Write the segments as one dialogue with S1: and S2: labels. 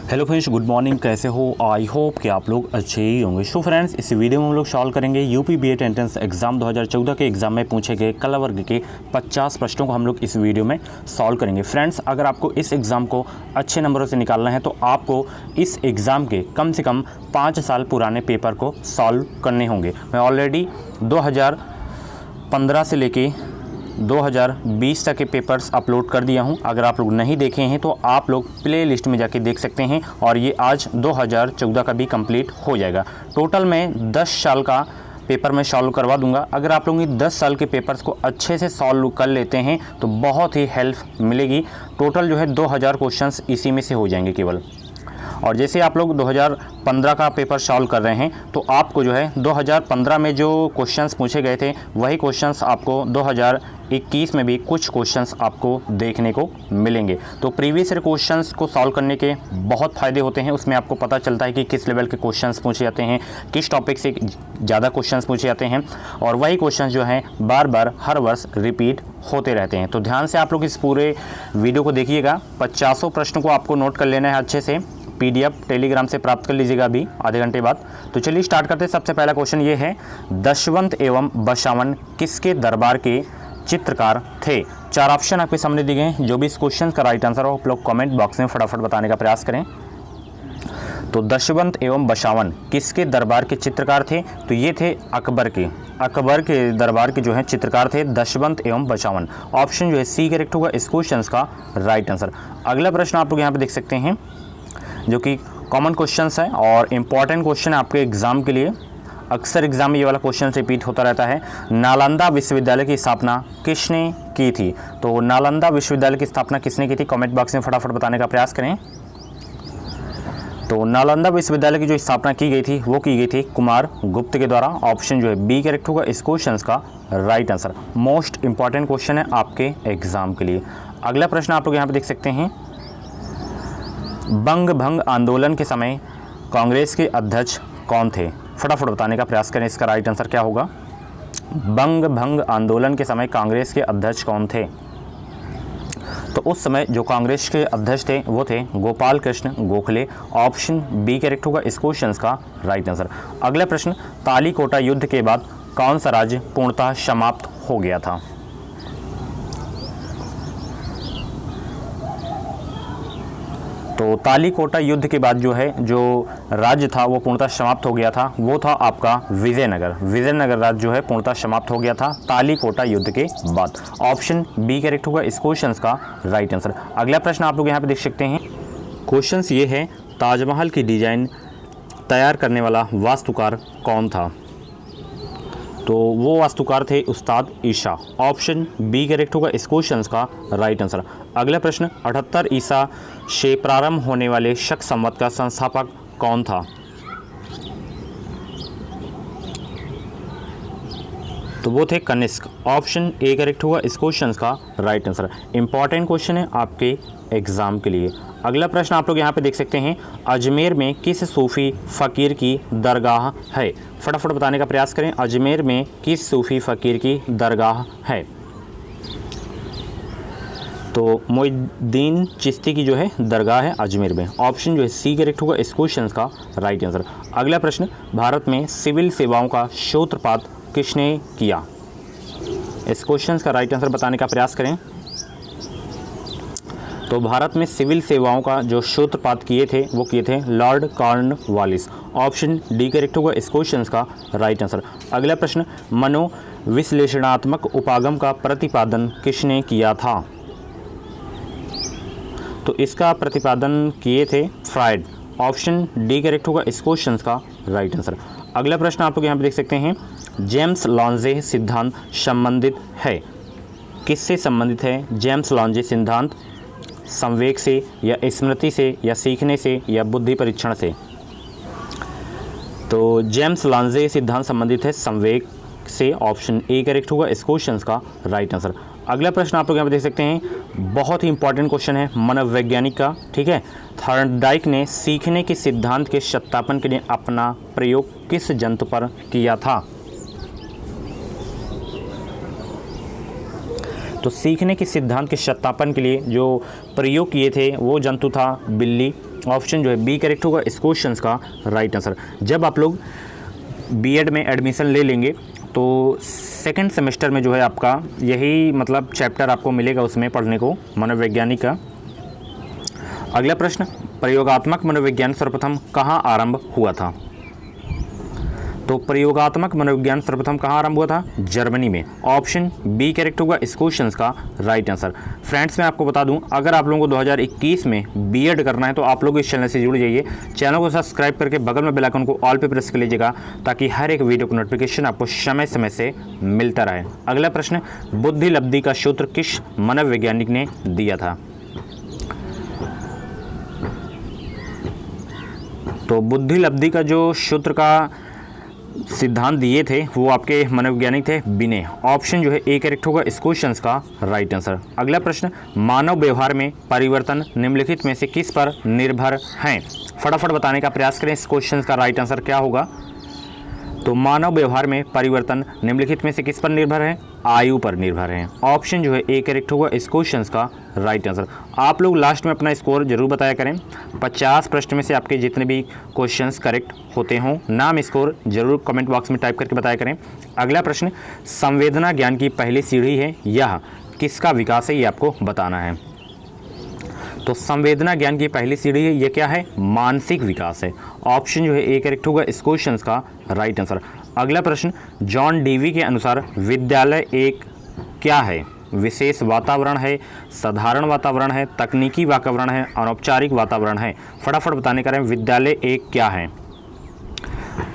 S1: Hello friends, good morning. कैसे हो? I hope कि आप लोग अच्छे ही होंगे। सो फ्रेंड्स, इस वीडियो में हम लोग सॉल्व करेंगे यूपी बीएड एंट्रेंस एग्जाम 2014 के एग्जाम में पूछे गए कला वर्ग के 50 प्रश्नों को हम लोग इस वीडियो में सॉल्व करेंगे। फ्रेंड्स, अगर आपको इस एग्ज़ाम को अच्छे नंबरों से निकालना है तो आपको इस एग्ज़ाम के कम से कम 5 साल पुराने पेपर को सॉल्व करने होंगे। मैं ऑलरेडी 2015 से लेके 2020 तक के पेपर्स अपलोड कर दिया हूं। अगर आप लोग नहीं देखे हैं तो आप लोग प्ले लिस्ट में जाके देख सकते हैं। और ये आज 2014 का भी कंप्लीट हो जाएगा। टोटल मैं 10 साल का पेपर में सॉल्व करवा दूंगा। अगर आप लोग 10 साल के पेपर्स को अच्छे से सॉल्व कर लेते हैं तो बहुत ही हेल्प मिलेगी। टोटल जो है 2000 क्वेश्चंस इसी में से हो जाएंगे केवल। और जैसे आप लोग 2015 का पेपर सॉल्व कर रहे हैं तो आपको जो है 2015 में जो क्वेश्चंस पूछे गए थे वही क्वेश्चंस आपको 2021 में भी कुछ क्वेश्चंस आपको देखने को मिलेंगे। तो प्रीवियस ईयर क्वेश्चंस को सॉल्व करने के बहुत फ़ायदे होते हैं। उसमें आपको पता चलता है कि किस लेवल के क्वेश्चंस पूछे जाते हैं, किस टॉपिक से ज़्यादा क्वेश्चंस पूछे जाते हैं, और वही क्वेश्चंस जो हैं बार बार हर वर्ष रिपीट होते रहते हैं। तो ध्यान से आप लोग इस पूरे वीडियो को देखिएगा। 50 प्रश्नों को आपको नोट कर लेना है अच्छे से। PDF टेलीग्राम से प्राप्त कर लीजिएगा अभी आधे घंटे बाद। तो चलिए स्टार्ट करते हैं। सबसे पहला क्वेश्चन ये है, दशवंत एवं बसावन किसके दरबार के चित्रकार थे? 4 ऑप्शन आपके सामने दिए गए हैं। जो भी इस क्वेश्चन का राइट आंसर हो आप लोग कमेंट बॉक्स में फटाफट बताने का प्रयास करें। तो दशवंत एवं बसावन किसके दरबार के चित्रकार थे? तो ये थे अकबर के दरबार के जो है चित्रकार थे दशवंत एवं बसावन। ऑप्शन जो है सी करेक्ट होगा इस क्वेश्चन का राइट आंसर। अगला प्रश्न आप लोग यहाँ पे देख सकते हैं जो कि कॉमन क्वेश्चंस है और इम्पॉर्टेंट क्वेश्चन है आपके एग्जाम के लिए। अक्सर एग्जाम में ये वाला क्वेश्चन रिपीट होता रहता है। नालंदा विश्वविद्यालय की स्थापना किसने की थी? तो नालंदा विश्वविद्यालय की स्थापना किसने की थी? कमेंट बॉक्स में फटाफट बताने का प्रयास करें। तो नालंदा विश्वविद्यालय की जो स्थापना की गई थी वो की गई थी कुमार गुप्त के द्वारा। ऑप्शन जो है बी करेक्ट होगा इस क्वेश्चन का right answer. Most important question है आपके एग्जाम के लिए। अगला प्रश्न आप लोग यहाँ पे देख सकते हैं, बंग भंग आंदोलन के समय कांग्रेस के अध्यक्ष कौन थे? फटाफट बताने का प्रयास करें, इसका राइट आंसर क्या होगा। बंग भंग आंदोलन के समय कांग्रेस के अध्यक्ष कौन थे? तो उस समय जो कांग्रेस के अध्यक्ष थे वो थे Gopal Krishna Gokhale. Option B correct होगा इस क्वेश्चन का राइट आंसर। अगला प्रश्न, तालीकोटा युद्ध के बाद कौन सा राज्य पूर्णतः समाप्त हो गया था? तो तालीकोटा युद्ध के बाद जो है जो राज्य था वो पूर्णतः समाप्त हो गया था, वो था आपका विजयनगर राज्य जो है पूर्णतः समाप्त हो गया था तालीकोटा युद्ध के बाद। ऑप्शन बी करेक्ट होगा इस क्वेश्चन का राइट आंसर। अगला प्रश्न आप लोग यहाँ पे देख सकते हैं। क्वेश्चन ये है, ताजमहल की डिजाइन तैयार करने वाला वास्तुकार कौन था? तो वो वास्तुकार थे उस्ताद ईसा। ऑप्शन बी करेक्ट होगा इस क्वेश्चन का राइट आंसर। अगला प्रश्न, 78 ईसा से प्रारंभ होने वाले शक संवत का संस्थापक कौन था? तो वो थे कनिष्क। ऑप्शन ए करेक्ट होगा इस क्वेश्चन का राइट आंसर। इंपॉर्टेंट क्वेश्चन है आपके एग्जाम के लिए। अगला प्रश्न आप लोग यहाँ पे देख सकते हैं, अजमेर में किस सूफी फ़कीर की दरगाह है? फटाफट बताने का प्रयास करें, अजमेर में किस सूफी फ़कीर की दरगाह है? तो मोइनुद्दीन चिश्ती की जो है दरगाह है अजमेर में। ऑप्शन जो है सी करेक्ट होगा इस क्वेश्चन का राइट आंसर। अगला प्रश्न, भारत में सिविल सेवाओं का सूत्रपात किसने किया? इस क्वेश्चन का राइट आंसर बताने का प्रयास करें। तो भारत में सिविल सेवाओं का जो सूत्रपात किए थे वो किए थे Lord Cornwallis. Option D correct होगा इस क्वेश्चन का राइट आंसर। अगला प्रश्न, मनोविश्लेषणात्मक उपागम का प्रतिपादन किसने किया था? तो इसका प्रतिपादन किए थे फ्रायड। ऑप्शन डी करेक्ट होगा इस क्वेश्चन का राइट आंसर। अगला प्रश्न आप लोग यहाँ पे देख सकते हैं, जेम्स लॉन्जे सिद्धांत संबंधित है? किससे संबंधित है जेम्स लॉन्जे सिद्धांत? संवेग से या स्मृति से या सीखने से या बुद्धि परीक्षण से? तो जेम्स लॉन्जे सिद्धांत संबंधित है संवेग से। ऑप्शन ए करेक्ट होगा इस क्वेश्चन का राइट आंसर। अगला प्रश्न आप लोग यहाँ पे देख सकते हैं, बहुत ही इंपॉर्टेंट क्वेश्चन है मनोवैज्ञानिक का, ठीक है। थॉर्नडाइक ने सीखने के सिद्धांत के सत्यापन के लिए अपना प्रयोग किस जंतु पर किया था? तो सीखने के सिद्धांत के सत्यापन के लिए जो प्रयोग किए थे वो जंतु था बिल्ली। ऑप्शन जो है बी करेक्ट होगा इस क्वेश्चन का राइट आंसर। जब आप लोग बीएड में एडमिशन ले लेंगे तो सेकंड सेमेस्टर में जो है आपका यही मतलब चैप्टर आपको मिलेगा उसमें पढ़ने को, मनोवैज्ञानिक का। अगला प्रश्न, प्रयोगात्मक मनोविज्ञान सर्वप्रथम कहाँ आरंभ हुआ था? तो प्रयोगात्मक मनोविज्ञान सर्वप्रथम कहाँ आरंभ हुआ था? जर्मनी में। ऑप्शन बी करेक्ट होगा इस क्वेश्चन का राइट आंसर। फ्रेंड्स मैं आपको बता दूं, अगर आप लोगों को 2021 में बीएड करना है तो आप लोग इस चैनल से जुड़ जाइए। चैनल को सब्सक्राइब करके बगल में बेल आइकन को ऑल पे प्रेस कर लीजिएगा ताकि हर एक वीडियो को नोटिफिकेशन आपको समय समय से मिलता रहे। अगला प्रश्न, बुद्धि लब्धि का सूत्र किस मनोवैज्ञानिक ने दिया था? तो बुद्धि लब्धि का जो सूत्र का सिद्धांत दिए थे वो आपके मनोवैज्ञानिक थे बिने। ऑप्शन जो है ए करेक्ट होगा इस क्वेश्चन का राइट आंसर। अगला प्रश्न, मानव व्यवहार में परिवर्तन निम्नलिखित में से किस पर निर्भर हैं? फटाफट बताने का प्रयास करें, इस क्वेश्चन का राइट आंसर क्या होगा? तो मानव व्यवहार में परिवर्तन निम्नलिखित में से किस पर निर्भर है? आयु पर निर्भर है। ऑप्शन जो है ए करेक्ट होगा इस क्वेश्चन का राइट आंसर। आप लोग लास्ट में अपना स्कोर जरूर बताया करें। 50 प्रश्न में से आपके जितने भी क्वेश्चंस करेक्ट होते हों, नाम स्कोर जरूर कमेंट बॉक्स में टाइप करके बताया करें। अगला प्रश्न, संवेदना ज्ञान की पहली सीढ़ी है, यह किसका विकास है, ये आपको बताना है। तो संवेदना ज्ञान की पहली सीढ़ी है, ये क्या है? मानसिक विकास है। ऑप्शन जो है ए करेक्ट होगा इस क्वेश्चन का राइट आंसर। अगला प्रश्न, जॉन डीवी के अनुसार विद्यालय एक क्या है? विशेष वातावरण है, साधारण वातावरण है, तकनीकी वातावरण है, अनौपचारिक वातावरण है। फटाफट बताने का रहे हैं विद्यालय एक क्या है?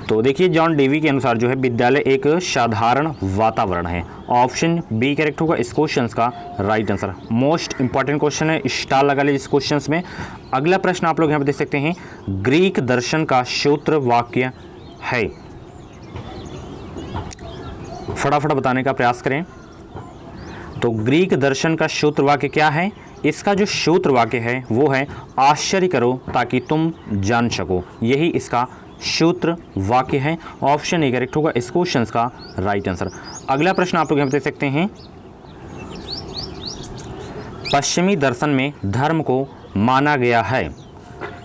S1: तो देखिए जॉन डीवी के अनुसार जो है विद्यालय एक साधारण वातावरण है। ऑप्शन बी करेक्ट होगा इस क्वेश्चन का right answer. Most important question है, स्टार लगा लीजिए इस क्वेश्चन में। अगला प्रश्न आप लोग यहाँ पे देख सकते हैं, ग्रीक दर्शन का सूत्र वाक्य है। फटाफट बताने का प्रयास करें। तो ग्रीक दर्शन का सूत्र वाक्य क्या है? इसका जो सूत्र वाक्य है वो है आश्चर्य करो ताकि तुम जान सको, यही इसका सूत्र वाक्य है। ऑप्शन ए करेक्ट होगा इस क्वेश्चन का राइट आंसर। अगला प्रश्न आप लोग यहाँ पे देख सकते हैं, पश्चिमी दर्शन में धर्म को माना गया है।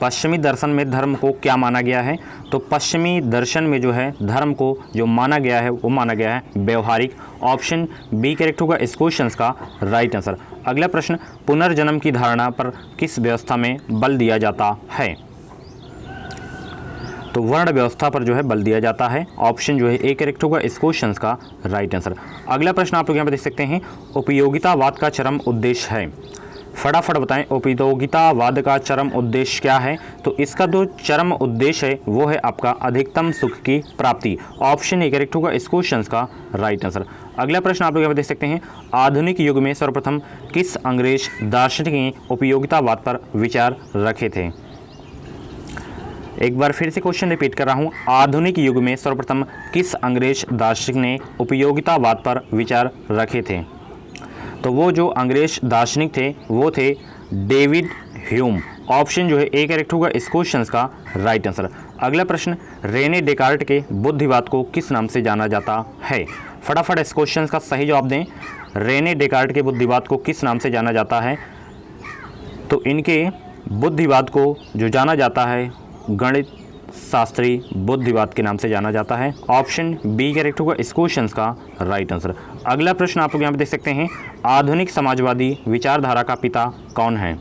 S1: पश्चिमी दर्शन में धर्म को क्या माना गया है? तो पश्चिमी दर्शन में जो है धर्म को जो माना गया है वो माना गया है व्यवहारिक। ऑप्शन बी करेक्ट होगा इस क्वेश्चन का राइट आंसर। अगला प्रश्न, पुनर्जन्म की धारणा पर किस व्यवस्था में बल दिया जाता है? तो वर्ण व्यवस्था पर जो है बल दिया जाता है। ऑप्शन जो है ए करेक्ट होगा इस क्वेश्चन का राइट आंसर। अगला प्रश्न आप लोग यहाँ पे देख सकते हैं, उपयोगितावाद का चरम उद्देश्य है। फटाफट बताएं उपयोगितावाद का चरम उद्देश्य क्या है? तो इसका जो चरम उद्देश्य है वो है आपका अधिकतम सुख की प्राप्ति। ऑप्शन ए करेक्ट होगा इस क्वेश्चन का राइट आंसर। अगला प्रश्न आप लोग यहाँ पे देख सकते हैं, आधुनिक युग में सर्वप्रथम किस अंग्रेज दार्शनिक ने उपयोगितावाद पर विचार रखे थे? एक बार फिर से क्वेश्चन रिपीट कर रहा हूँ, आधुनिक युग में सर्वप्रथम किस अंग्रेज दार्शनिक ने उपयोगितावाद पर विचार रखे थे? तो वो जो अंग्रेज दार्शनिक थे वो थे डेविड ह्यूम। ऑप्शन जो है ए करेक्ट होगा इस क्वेश्चन का राइट आंसर। अगला प्रश्न, रेने डेकार्ट के बुद्धिवाद को किस नाम से जाना जाता है? फटाफट इस क्वेश्चन का सही जवाब दें। रेने डेकार्ट के बुद्धिवाद को किस नाम से जाना जाता है? तो इनके बुद्धिवाद को जो जाना जाता है गणित शास्त्री बुद्धिवाद के नाम से जाना जाता है। ऑप्शन बी करेक्ट होगा इस क्वेश्चन का राइट आंसर। अगला प्रश्न आप लोग यहाँ पे देख सकते हैं, आधुनिक समाजवादी विचारधारा का पिता कौन है?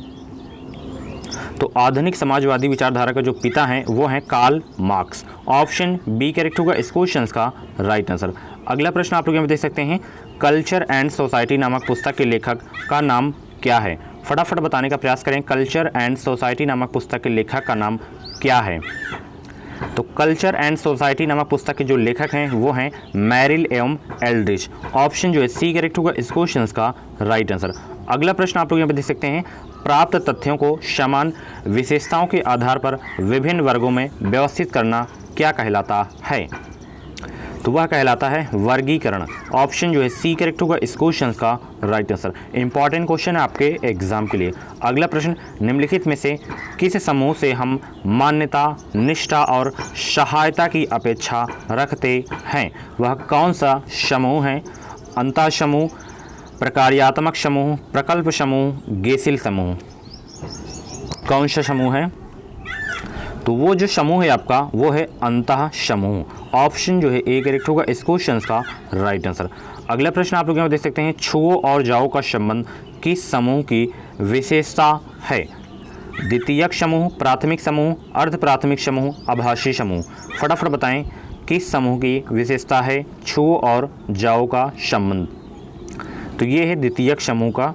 S1: तो आधुनिक समाजवादी विचारधारा का जो पिता है वो है Karl Marx. Option B correct होगा इस क्वेश्चन का राइट आंसर। अगला प्रश्न आप लोग यहाँ पे देख सकते हैं, कल्चर एंड सोसाइटी नामक पुस्तक के लेखक का नाम क्या है? फटाफट बताने का प्रयास करें, कल्चर एंड सोसाइटी नामक पुस्तक के लेखक का नाम क्या है? तो कल्चर एंड सोसाइटी नामक पुस्तक के जो लेखक हैं वो हैं मैरिल एवं एल्ड्रिच। ऑप्शन जो है सी करेक्ट होगा इस क्वेश्चन का राइट आंसर। अगला प्रश्न आप लोग यहाँ पे देख सकते हैं, प्राप्त तथ्यों को समान विशेषताओं के आधार पर विभिन्न वर्गों में व्यवस्थित करना क्या कहलाता है? तो वह कहलाता है वर्गीकरण। ऑप्शन जो है सी करेक्ट होगा इस क्वेश्चन का राइट आंसर। इंपॉर्टेंट क्वेश्चन है आपके एग्जाम के लिए। अगला प्रश्न, निम्नलिखित में से किस समूह से हम मान्यता, निष्ठा और सहायता की अपेक्षा रखते हैं? वह कौन सा समूह है? अंतः समूह, प्रकार्यात्मक समूह, प्रकल्प समूह, गेसिल समूह। कौन सा समूह है? तो वो जो समूह है आपका वो है अंतः समूह। ऑप्शन जो है ए करेक्ट होगा इस क्वेश्चन का राइट आंसर। अगला प्रश्न आप लोग यहाँ देख सकते हैं, छुओ और जाओ का संबंध किस समूह की विशेषता है? द्वितीयक समूह, प्राथमिक समूह, अर्ध प्राथमिक समूह, आभासी समूह। फटाफट बताएं किस समूह की विशेषता है छुओ और जाओ का संबंध? तो ये है द्वितीयक समूह का।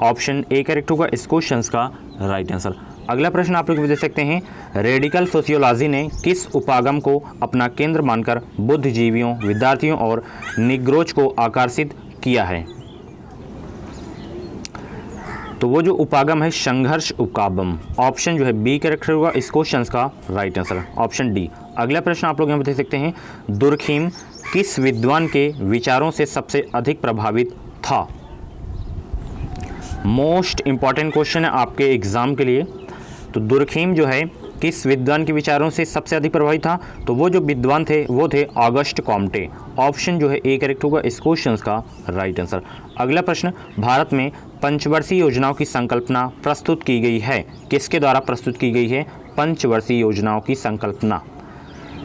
S1: ऑप्शन ए करेक्ट होगा इस क्वेश्चन का राइट आंसर। अगला प्रश्न आप लोग देख सकते हैं, रेडिकल सोशियोलॉजी ने किस उपागम को अपना केंद्र मानकर बुद्धिजीवियों, विद्यार्थियों और निग्रोज को आकर्षित किया है? तो वो जो उपागम है संघर्ष उपागम। ऑप्शन जो है बी करेक्ट होगा इस क्वेश्चन का राइट आंसर, ऑप्शन डी। अगला प्रश्न आप लोग यहाँ देख सकते हैं, दुर्खीम किस विद्वान के विचारों से सबसे अधिक प्रभावित था? मोस्ट इंपॉर्टेंट क्वेश्चन है आपके एग्जाम के लिए। तो दुर्खीम जो है किस विद्वान के विचारों से सबसे अधिक प्रभावित था? तो वो जो विद्वान थे वो थे ऑगस्ट कॉम्टे। ऑप्शन जो है ए करेक्ट होगा इस क्वेश्चन का राइट आंसर। अगला प्रश्न, भारत में पंचवर्षीय योजनाओं की संकल्पना प्रस्तुत की गई है, किसके द्वारा प्रस्तुत की गई है पंचवर्षीय योजनाओं की संकल्पना?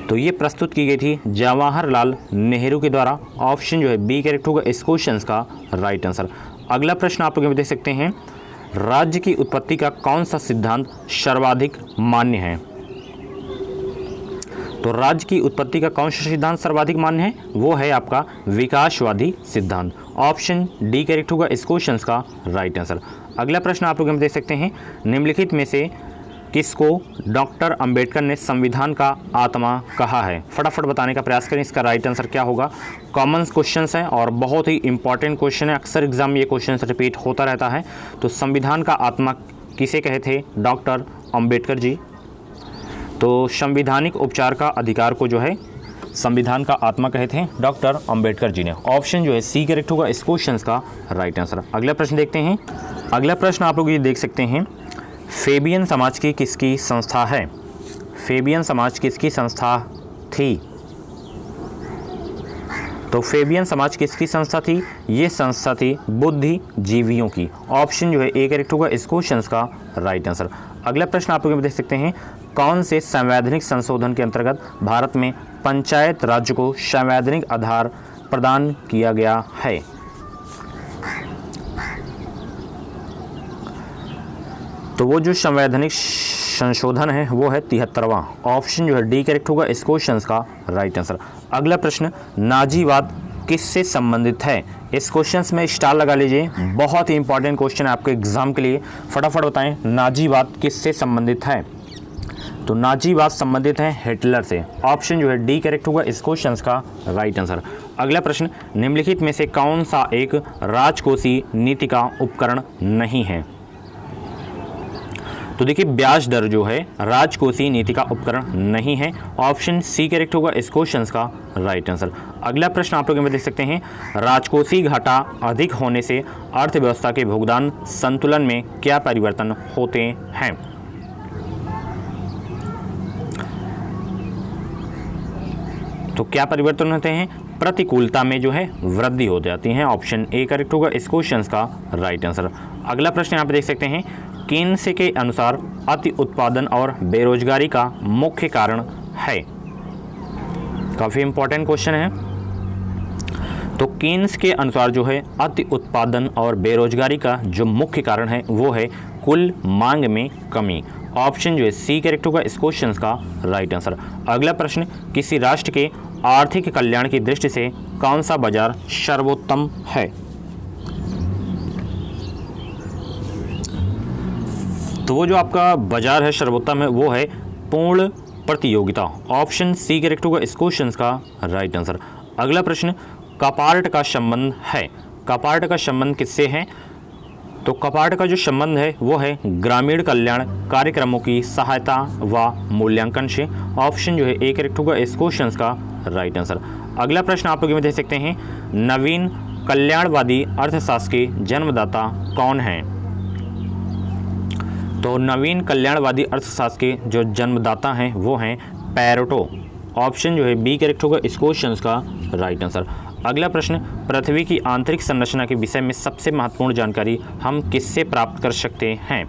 S1: तो ये प्रस्तुत की गई थी जवाहरलाल नेहरू के द्वारा। ऑप्शन जो है बी करेक्ट होगा इस क्वेश्चन का राइट आंसर। अगला प्रश्न आप लोग देख सकते हैं, राज्य की उत्पत्ति का कौन सा सिद्धांत सर्वाधिक मान्य है? तो राज्य की उत्पत्ति का कौन सा सिद्धांत सर्वाधिक मान्य है? वो है आपका विकासवादी सिद्धांत। ऑप्शन डी करेक्ट होगा इस क्वेश्चन का राइट आंसर। अगला प्रश्न आप लोग देख सकते हैं, निम्नलिखित में से किसको डॉक्टर अंबेडकर ने संविधान का आत्मा कहा है? फटाफट बताने का प्रयास करें, इसका राइट आंसर क्या होगा। कॉमन क्वेश्चंस हैं और बहुत ही इंपॉर्टेंट क्वेश्चन है, अक्सर एग्जाम में ये क्वेश्चन रिपीट होता रहता है। तो संविधान का आत्मा किसे कहे थे? डॉक्टर अंबेडकर जी। तो संवैधानिक उपचार का अधिकार को जो है संविधान का आत्मा कहे थे डॉक्टर अंबेडकर जी ने। ऑप्शन जो है सी करेक्ट होगा इस क्वेश्चन का राइट आंसर। अगला प्रश्न देखते हैं। अगला प्रश्न आप लोग ये देख सकते हैं, फेबियन समाज की किसकी संस्था है? फेबियन समाज किसकी संस्था थी? तो फेबियन समाज किसकी संस्था थी? ये संस्था थी बुद्धिजीवियों की। ऑप्शन जो है ए करेक्ट होगा इस क्वेश्चन का राइट आंसर। अगला प्रश्न आप लोग देख सकते हैं, कौन से संवैधानिक संशोधन के अंतर्गत भारत में पंचायत राज्य को संवैधानिक आधार प्रदान किया गया है? तो वो जो संवैधानिक संशोधन है वो है 73वां। ऑप्शन जो है डी करेक्ट होगा इस क्वेश्चन का राइट आंसर। अगला प्रश्न, नाजीवाद किससे संबंधित है? इस क्वेश्चन में स्टार लगा लीजिए, बहुत ही इंपॉर्टेंट क्वेश्चन है आपके एग्जाम के लिए। फटाफट बताएं नाजीवाद किससे संबंधित है? तो नाजीवाद संबंधित है हिटलर से। ऑप्शन जो है डी करेक्ट होगा इस क्वेश्चन का राइट आंसर। अगला प्रश्न, निम्नलिखित में से कौन सा एक राजकोषीय नीति का उपकरण नहीं है? तो देखिए ब्याज दर जो है राजकोषीय नीति का उपकरण नहीं है। ऑप्शन सी करेक्ट होगा इस क्वेश्चन का राइट आंसर। अगला प्रश्न आप लोग देख सकते हैं, राजकोषीय घाटा अधिक होने से अर्थव्यवस्था के भुगतान संतुलन में क्या परिवर्तन होते हैं? तो क्या परिवर्तन होते हैं? प्रतिकूलता में जो है वृद्धि हो जाती है। ऑप्शन ए करेक्ट होगा इस क्वेश्चन का राइट आंसर। अगला प्रश्न यहाँ पे देख सकते हैं, केन्स के अनुसार अति उत्पादन और बेरोजगारी का मुख्य कारण है? काफ़ी इंपॉर्टेंट क्वेश्चन है। तो केन्स के अनुसार जो है अति उत्पादन और बेरोजगारी का जो मुख्य कारण है वो है कुल मांग में कमी। ऑप्शन जो है सी करेक्ट होगा इस क्वेश्चन का राइट आंसर। अगला प्रश्न, किसी राष्ट्र के आर्थिक कल्याण की दृष्टि से कौन सा बाजार सर्वोत्तम है? तो वो जो आपका बाजार है सर्वोत्तम है वो है पूर्ण प्रतियोगिता। ऑप्शन सी करेक्ट होगा इस क्वेश्चन का राइट आंसर। अगला प्रश्न, कपार्ट का संबंध है? कपार्ट का संबंध किससे है? तो कपार्ट का जो संबंध है वो है ग्रामीण कल्याण कार्यक्रमों की सहायता व मूल्यांकन से। ऑप्शन जो है ए करेक्ट होगा इस क्वेश्चन का राइट आंसर। अगला प्रश्न आप लोग देख सकते हैं, नवीन कल्याणवादी अर्थशास्त्र के जन्मदाता कौन हैं? तो नवीन कल्याणवादी अर्थशास्त्र के जो जन्मदाता हैं वो हैं पेरेटो। ऑप्शन जो है बी करेक्ट होगा इस क्वेश्चन का राइट आंसर। अगला प्रश्न, पृथ्वी की आंतरिक संरचना के विषय में सबसे महत्वपूर्ण जानकारी हम किससे प्राप्त कर सकते हैं?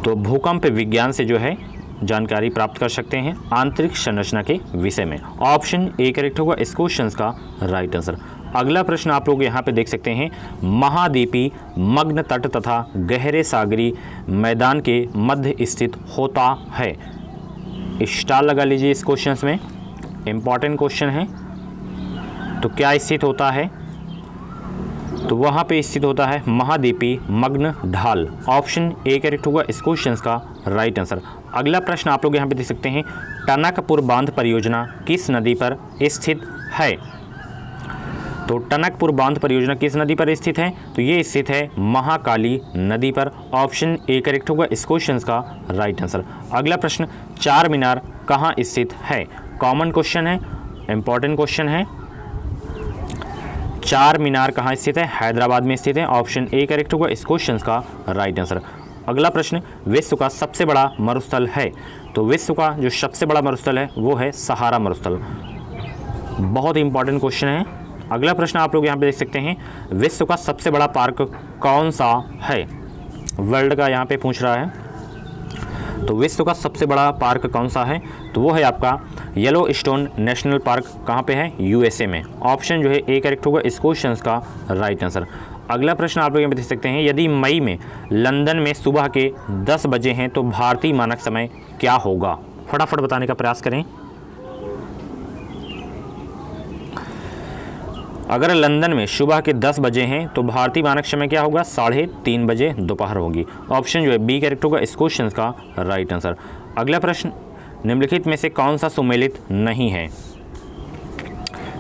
S1: तो भूकंप विज्ञान से जो है जानकारी प्राप्त कर सकते हैं आंतरिक संरचना के विषय में। ऑप्शन ए करेक्ट होगा इस क्वेश्चन का राइट आंसर। अगला प्रश्न आप लोग यहाँ पे देख सकते हैं, महाद्वीपी मग्न तट तथा गहरे सागरी मैदान के मध्य स्थित होता है। स्टार लगा लीजिए इस क्वेश्चन में, इम्पॉर्टेंट क्वेश्चन है। तो क्या स्थित होता है? तो वहाँ पे स्थित होता है महाद्वीपी मग्न ढाल। ऑप्शन ए करेक्ट होगा इस क्वेश्चन का राइट आंसर। अगला प्रश्न आप लोग यहाँ पे देख सकते हैं, टनकपुर बांध परियोजना किस नदी पर स्थित है? तो टनकपुर बांध परियोजना किस नदी पर स्थित है? तो ये स्थित है महाकाली नदी पर। ऑप्शन ए करेक्ट होगा इस क्वेश्चन का राइट आंसर। अगला प्रश्न, चार मीनार कहाँ स्थित है? कॉमन क्वेश्चन है, इंपॉर्टेंट क्वेश्चन है। चार मीनार कहाँ स्थित है? हैदराबाद में स्थित है। ऑप्शन ए करेक्ट होगा इस क्वेश्चन का राइट आंसर। अगला प्रश्न, विश्व का सबसे बड़ा मरुस्थल है? तो विश्व का जो सबसे बड़ा मरुस्थल है वो है सहारा मरुस्थल। बहुत इंपॉर्टेंट क्वेश्चन है। अगला प्रश्न आप लोग यहाँ पे देख सकते हैं, विश्व का सबसे बड़ा पार्क कौन सा है? वर्ल्ड का यहाँ पे पूछ रहा है। तो विश्व का सबसे बड़ा पार्क कौन सा है? तो वो है आपका येलो स्टोन नेशनल पार्क। कहाँ पे है? यूएसए में। ऑप्शन जो है ए करेक्ट होगा इस क्वेश्चन का राइट आंसर। अगला प्रश्न आप लोग यहाँ पे देख सकते हैं, यदि मई में लंदन में सुबह के 10 बजे हैं तो भारतीय मानक समय क्या होगा? फटाफट बताने का प्रयास करें। अगर लंदन में सुबह के 10 बजे हैं तो भारतीय मानक समय क्या होगा? 3:30 बजे दोपहर होगी। ऑप्शन जो है बी करेक्ट होगा इस क्वेश्चन का राइट आंसर। अगला प्रश्न, निम्नलिखित में से कौन सा सुमेलित नहीं है?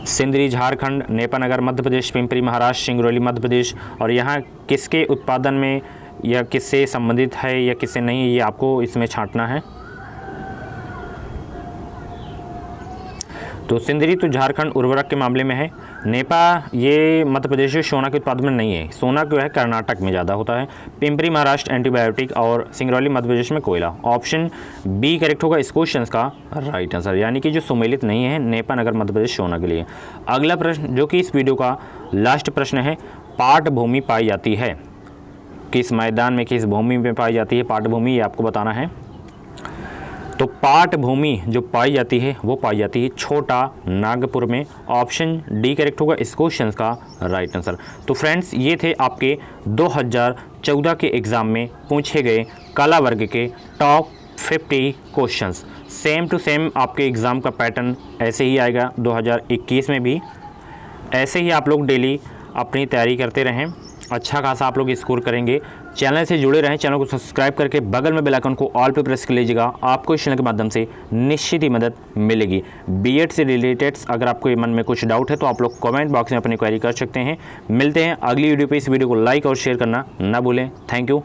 S1: सिंदरी झारखंड, नेपानगर मध्य प्रदेश, पिंपरी महाराष्ट्र, सिंगरौली मध्य प्रदेश। और यहाँ किसके उत्पादन में या किससे संबंधित है या किससे नहीं, ये आपको इसमें छांटना है। तो सिंदरी तो झारखंड उर्वरक के मामले में है। नेपा ये मध्य प्रदेश में सोना के उत्पादन में नहीं है, सोना जो है कर्नाटक में ज़्यादा होता है। पिंपरी महाराष्ट्र एंटीबायोटिक और सिंगरौली मध्य प्रदेश में कोयला। ऑप्शन बी करेक्ट होगा इस क्वेश्चन का राइट आंसर, यानी कि जो सुमेलित नहीं है नेपा नगर मध्य प्रदेश सोना के लिए। अगला प्रश्न जो कि इस वीडियो का लास्ट प्रश्न है, पाट भूमि पाई जाती है किस मैदान में, किस भूमि में पाई जाती है पाट भूमि, ये आपको बताना है। तो पाट भूमि जो पाई जाती है वो पाई जाती है छोटा नागपुर में। ऑप्शन डी करेक्ट होगा इस क्वेश्चन का राइट आंसर। तो फ्रेंड्स ये थे आपके 2014 के एग्ज़ाम में पूछे गए कला वर्ग के top 50 questions. Same to same आपके एग्ज़ाम का पैटर्न ऐसे ही आएगा 2021 में भी। ऐसे ही आप लोग डेली अपनी तैयारी करते रहें, अच्छा खासा आप लोग स्कोर करेंगे। चैनल से जुड़े रहें, चैनल को सब्सक्राइब करके बगल में बेल आइकन को ऑल पे प्रेस कर लीजिएगा। आपको इस चैनल के माध्यम से निश्चित ही मदद मिलेगी। बीएड से रिलेटेड अगर आपको मन में कुछ डाउट है तो आप लोग कमेंट बॉक्स में अपनी क्वेरी कर सकते हैं। मिलते हैं अगली वीडियो पे। इस वीडियो को लाइक और शेयर करना ना भूलें। Thank you.